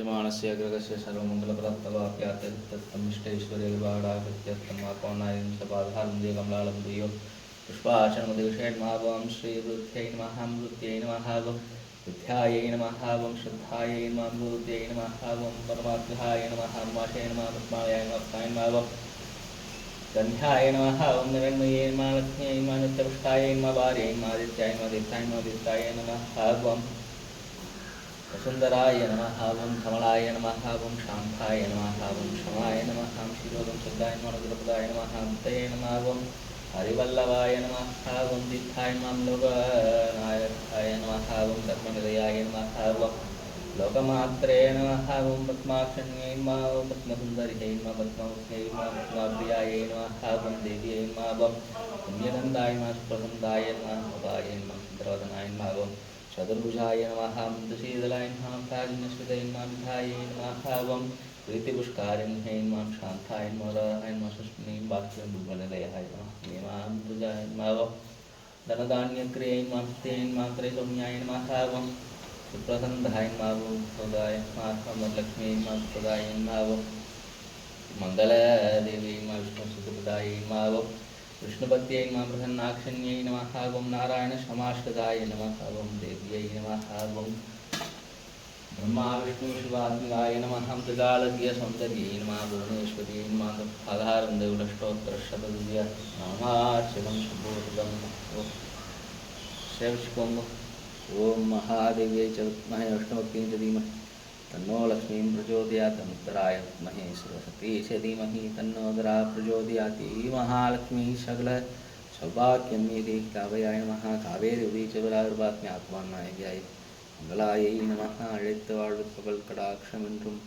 यजमानस्य अग्रगस्य सर्वमङ्गलप्रदत्तवाप्यात्यर्थमिष्टैश्वर्यविभाडाकृत्यर्थमापौर्णायं सपाधारं देवकमलालं देयो पुष्पाचनमदिविषयन्मावं श्रीवृद्ध्यै नमः मृत्यै नमः विद्यायै नमः श्रद्धायै नमः मृत्यै नमः परमात्महाय नमः उमाशय नमः पद्मालयाय नमः नमः गन्ध्याय नमः ओं निरण्मये नमः लक्ष्म्यै नमः नित्यपुष्टायै नमः भार्यै नमः आदित्याय नमः दीप्ताय नमः दीप्ताय नमः ओं वसुन्धराय नमः ओं कमलाय नमः ओं शान्ताय नमः ओं क्षमाय नमः ओं क्षीरोदं शुद्धाय नमः अनुग्रहप्रदाय नमः अन्तये नमः ओं हरिवल्लभाय नमः ओं दीप्ताय नमः लोकनायकाय नमः ओं धर्मनिलयाय नमः ओं लोकमात्रे नमः ओं पद्माक्षण्यै नमः ओं पद्मसुन्दर्यै नमः पद्मवत्यै नमः पद्मप्रियायै नमः ओं देव्यै नमः ओं पुण्यगन्धाय नमः सुप्रसन्नाय नमः भवाय नमः चन्द्रवदनाय नमः ओं चतुर्भुजाय नमः मृतशीतलाय नमः प्राज्ञस्पतये नमः विधायै नमः ओं प्रीतिपुष्कारिण्यै नमः शान्ताय नमः राहाय नमः सुष्मिने वाक्यनिलयाय नमः हेमाम्बुजाय नमः ओं धनधान्यक्रियै नमः स्तुत्यै नमः त्रैलोक्याय नमः ओं सुप्रसन्नाय नमः ओं प्रदाय नमः वरलक्ष्म्यै नमः प्रदाय नमः ओं मङ्गलदेव्यै नमः विष्णुसुतप्रदायै नमः ओं विष्णुपत्यै नमः प्रसन्नाक्षण्यै नमः ओं नारायणक्षमाष्टकाय नमः ओं देव्यै नमः ओं ब्रह्मा विष्णु शिवात्मिकाय नमः त्रिकालज्ञसौन्दर्यै नमः भुवनेश्वर्यै नमः आधारं देवुलष्टोत्तरशतद्वितीय नामार्चनं सुबोधं शैवशिवं ओं महादेव्यै च विद्महे विष्णुपत्न्यै च धीमहि तन्नो लक्ष्मीं प्रचोदयात् उत्तराय विद्महे सरस्वती च धीमहि तन्नो दरा प्रचोदयात् महालक्ष्मी सकल सौभाग्यमेति काव्याय नमः कावेरी च वरार्वात्म्यात्मानाय मंगलायै नमः अழைத்து வாழ்வு புகழ் கடாட்சம் என்றும்